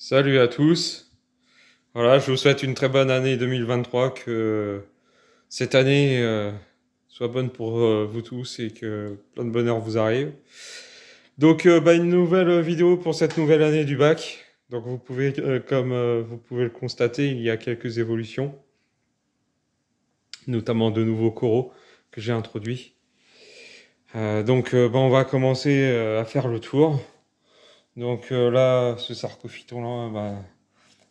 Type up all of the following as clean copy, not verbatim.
Salut à tous. Voilà, je vous souhaite une très bonne année 2023, que cette année soit bonne pour vous tous et que plein de bonheur vous arrive. Donc, une nouvelle vidéo pour cette nouvelle année du bac. Donc, comme vous pouvez le constater, il y a quelques évolutions, notamment de nouveaux coraux que j'ai introduits. On va commencer à faire le tour. Donc là, ce sarcophyton-là,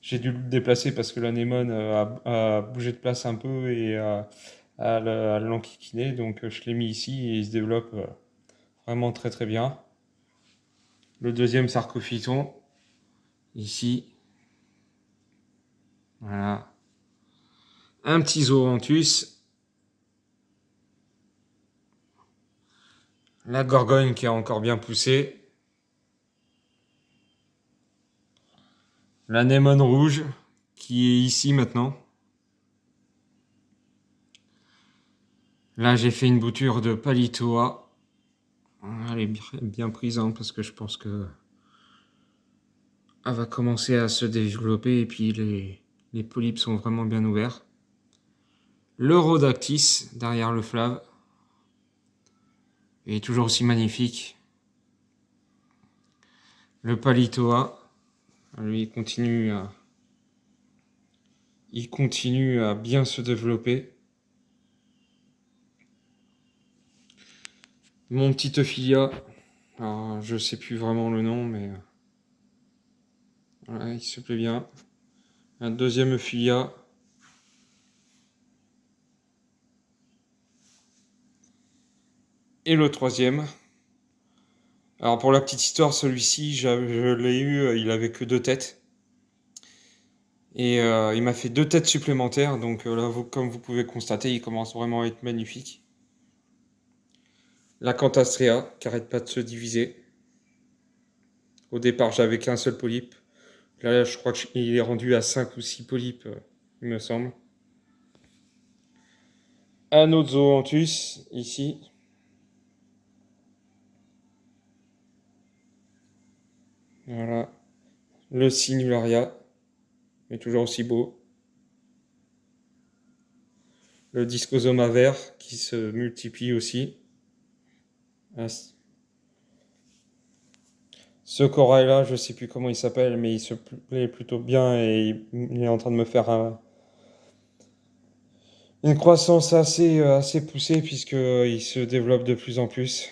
j'ai dû le déplacer parce que l'anémone a bougé de place un peu et a l'enquiquiné. Donc je l'ai mis ici et il se développe vraiment très très bien. Le deuxième sarcophyton, ici. Voilà. Un petit zooanthus. La gorgogne qui a encore bien poussé. L'anémone rouge qui est ici maintenant. Là, j'ai fait une bouture de Palitoa. Elle est bien prise hein, parce que je pense que elle va commencer à se développer et puis les polypes sont vraiment bien ouverts. Le Rhodactis derrière le flave est toujours aussi magnifique. Le Palitoa, lui, il continue à bien se développer. Mon petit Ophilia, alors, je sais plus vraiment le nom, mais voilà, il se plaît bien. Un deuxième Ophilia. Et le troisième. Alors pour la petite histoire, celui-ci, je l'ai eu, il avait que 2 têtes. Et il m'a fait 2 têtes supplémentaires, donc là, comme vous pouvez constater, il commence vraiment à être magnifique. La Cantastrea, qui arrête pas de se diviser. Au départ, j'avais qu'un seul polype. Là, je crois qu'il est rendu à 5 ou 6 polypes, il me semble. Un autre zooanthus, ici. Voilà. Le Sinularia, est toujours aussi beau. Le Discosoma vert, qui se multiplie aussi. Ce corail-là, je sais plus comment il s'appelle, mais il se plaît plutôt bien et il est en train de me faire une croissance assez poussée puisqu'il se développe de plus en plus.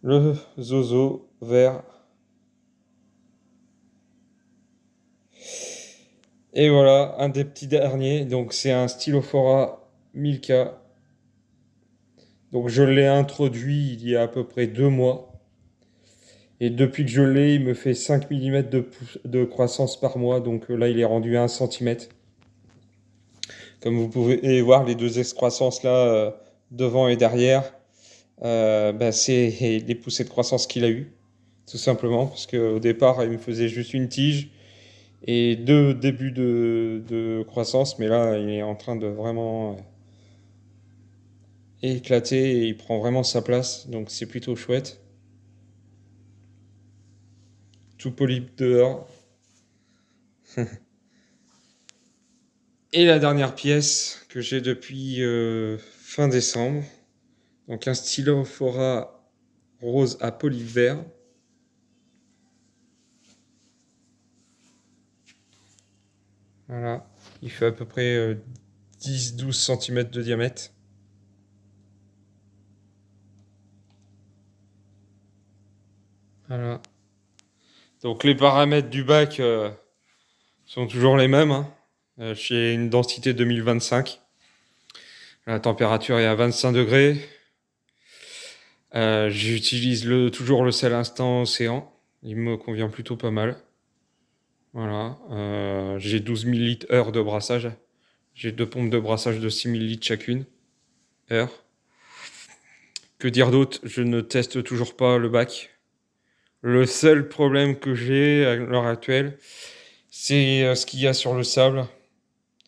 Le zozo vert. Et voilà, un des petits derniers. Donc c'est un Stylophora Milka. Donc je l'ai introduit il y a à peu près 2 mois. Et depuis que je l'ai, il me fait 5 mm de croissance par mois. Donc là, il est rendu à 1 cm. Comme vous pouvez voir, les deux excroissances là, devant et derrière, c'est les poussées de croissance qu'il a eues. Tout simplement, parce qu'au départ, il me faisait juste une tige et 2 débuts de croissance. Mais là, il est en train de vraiment éclater et il prend vraiment sa place. Donc c'est plutôt chouette. Tout polype dehors. Et la dernière pièce que j'ai depuis fin décembre. Donc un Stylophora rose à polype vert. Voilà. Il fait à peu près 10-12 cm de diamètre. Voilà. Donc les paramètres du bac sont toujours les mêmes. Hein. J'ai une densité 2025. La température est à 25 degrés. J'utilise toujours le sel instant océan. Il me convient plutôt pas mal. Voilà. J'ai 12 millilitres heure de brassage. J'ai 2 pompes de brassage de 6 millilitres chacune. Heure. Que dire d'autre? Je ne teste toujours pas le bac. Le seul problème que j'ai à l'heure actuelle, c'est ce qu'il y a sur le sable.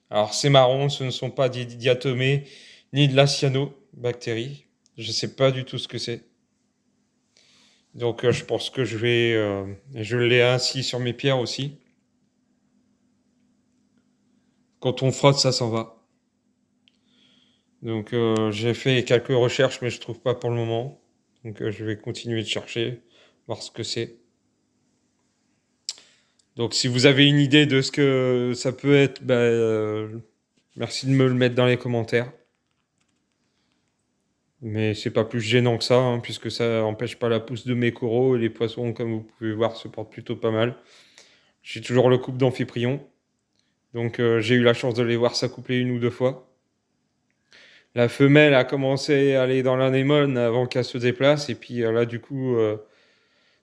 Alors c'est marron, ce ne sont pas des diatomées ni de la cyanobactérie. Je ne sais pas du tout ce que c'est. Donc je pense que je l'ai ainsi sur mes pierres aussi. Quand on frotte, ça s'en va. Donc j'ai fait quelques recherches, mais je trouve pas pour le moment. Donc je vais continuer de chercher, voir ce que c'est. Donc si vous avez une idée de ce que ça peut être, merci de me le mettre dans les commentaires. Mais c'est pas plus gênant que ça, hein, puisque ça empêche pas la pousse de mes coraux. Et les poissons, comme vous pouvez voir, se portent plutôt pas mal. J'ai toujours le couple d'amphiprion. Donc j'ai eu la chance de les voir s'accoupler une ou deux fois. La femelle a commencé à aller dans l'anémone avant qu'elle se déplace. Et puis là, du coup,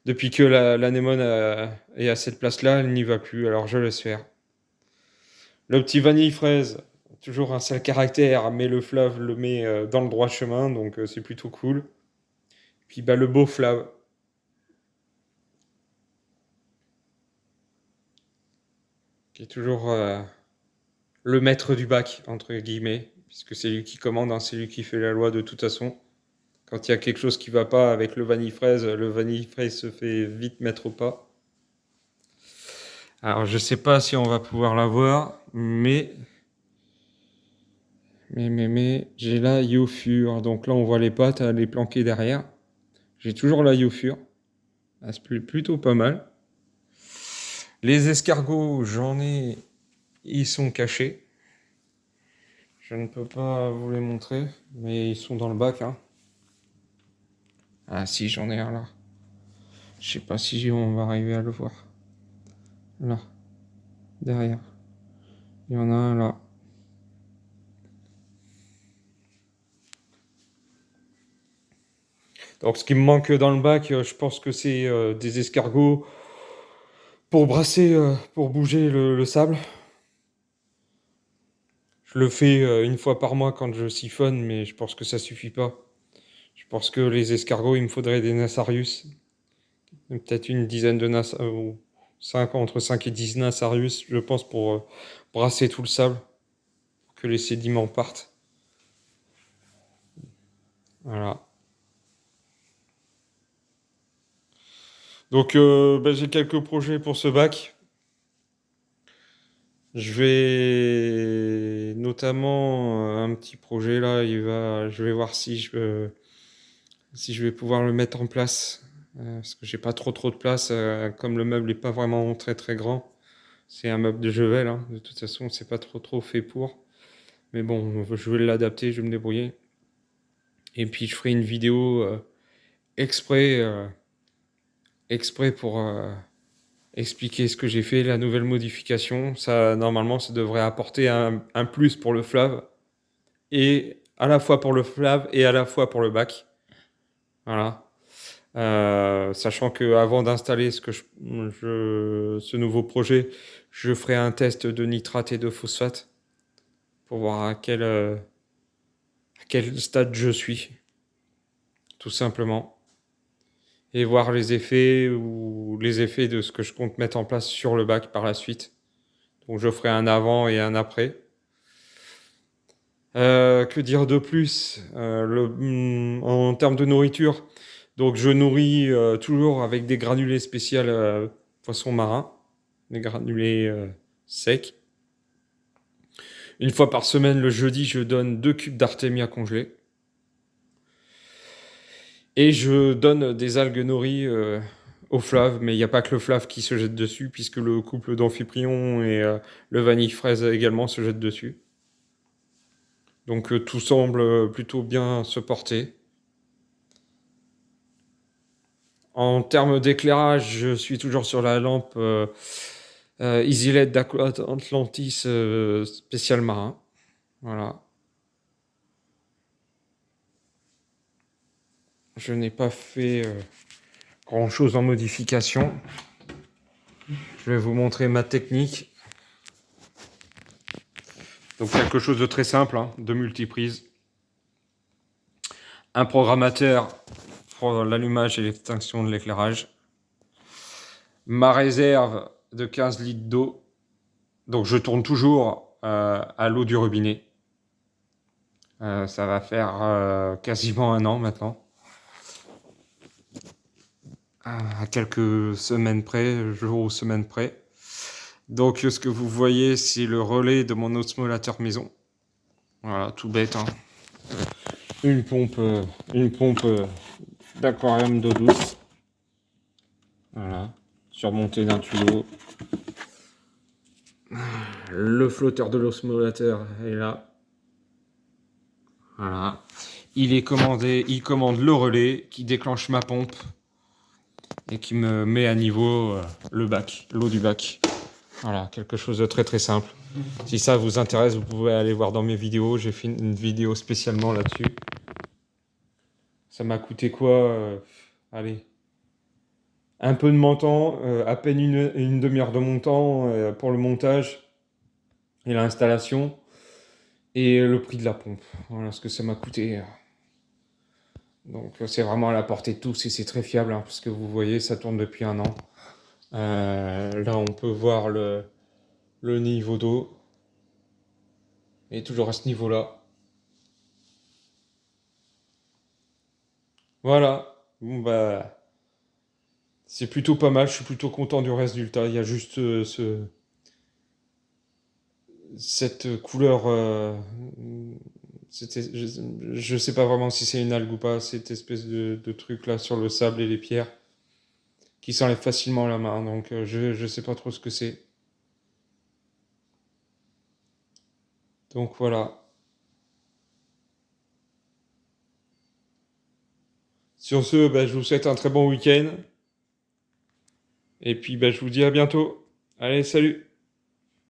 depuis que l'anémone est à cette place-là, elle n'y va plus. Alors je laisse faire. Le petit vanille fraise, toujours un sale caractère, mais le flave le met dans le droit chemin. Donc c'est plutôt cool. Puis le beau flave, qui est toujours le maître du bac, entre guillemets, puisque c'est lui qui commande, hein, c'est lui qui fait la loi de toute façon. Quand il y a quelque chose qui va pas avec le vanille fraise se fait vite mettre au pas. Alors je sais pas si on va pouvoir la voir, mais j'ai la Iofure. Donc là on voit les pattes, elle est planquée derrière. J'ai toujours la Iofure. Elle se plaît plutôt pas mal. Les escargots, j'en ai, ils sont cachés. Je ne peux pas vous les montrer, mais ils sont dans le bac, hein. Ah si, j'en ai un là. Je sais pas si on va arriver à le voir. Là, derrière. Il y en a un là. Donc ce qui me manque dans le bac, je pense que c'est des escargots pour brasser, pour bouger le sable. Je le fais une fois par mois quand je siphonne, mais je pense que ça suffit pas. Je pense que les escargots, il me faudrait des Nassarius. Peut-être une dizaine de Nassarius, entre 5 et 10 Nassarius, je pense, pour brasser tout le sable, pour que les sédiments partent. Voilà. Donc j'ai quelques projets pour ce bac. Je vais notamment un petit projet là, je vais voir si je vais pouvoir le mettre en place. Parce que j'ai pas trop de place, comme le meuble n'est pas vraiment très très grand. C'est un meuble de Jevel, hein. De toute façon, c'est pas trop fait pour. Mais bon, je vais l'adapter, je vais me débrouiller. Et puis je ferai une vidéo exprès, exprès pour expliquer ce que j'ai fait, la nouvelle modification. Ça, normalement, ça devrait apporter un plus pour le flave. Et à la fois pour le flave et à la fois pour le bac. Voilà. Sachant que avant d'installer ce nouveau projet, je ferai un test de nitrate et de phosphate pour voir à quel stade je suis, tout simplement, et voir les effets de ce que je compte mettre en place sur le bac par la suite. Donc je ferai un avant et un après. Que dire de plus en termes de nourriture? Donc je nourris toujours avec des granulés spéciaux poissons marins, des granulés secs. Une fois par semaine, le jeudi, je donne 2 cubes d'artémia congelés. Et je donne des algues nourries au flave, mais il n'y a pas que le flave qui se jette dessus, puisque le couple d'amphiprion et le vanille fraise également se jettent dessus. Donc tout semble plutôt bien se porter. En termes d'éclairage, je suis toujours sur la lampe EasyLED d'Atlantis spécial marin. Voilà. Je n'ai pas fait grand-chose en modification. Je vais vous montrer ma technique. Donc quelque chose de très simple, hein, de multiprise. Un programmateur pour l'allumage et l'extinction de l'éclairage. Ma réserve de 15 litres d'eau. Donc je tourne toujours à l'eau du robinet. Ça va faire quasiment un an maintenant. à quelques semaines près, jours ou semaines près. Donc ce que vous voyez, c'est le relais de mon osmolateur maison. Voilà, tout bête, hein. Une pompe d'aquarium d'eau douce. Voilà, surmonté d'un tuyau. Le flotteur de l'osmolateur est là. Voilà. Il commande le relais qui déclenche ma pompe et qui me met à niveau le bac, l'eau du bac. Voilà, quelque chose de très très simple. Si ça vous intéresse, vous pouvez aller voir dans mes vidéos. J'ai fait une vidéo spécialement là-dessus. Ça m'a coûté quoi allez, un peu de mon temps, à peine une demi-heure de mon temps pour le montage et l'installation. Et le prix de la pompe. Voilà ce que ça m'a coûté. Donc c'est vraiment à la portée de tous et c'est très fiable, hein, parce que vous voyez, ça tourne depuis un an. Là, on peut voir le niveau d'eau. Et toujours à ce niveau-là. Voilà. Bon, bah, c'est plutôt pas mal. Je suis plutôt content du résultat. Il y a juste cette couleur. Je sais pas vraiment si c'est une algue ou pas. Cette espèce de truc là sur le sable et les pierres qui s'enlève facilement la main. Donc je sais pas trop ce que c'est. Donc voilà. Sur ce, bah, je vous souhaite un très bon week-end. Et puis bah, je vous dis à bientôt. Allez, salut!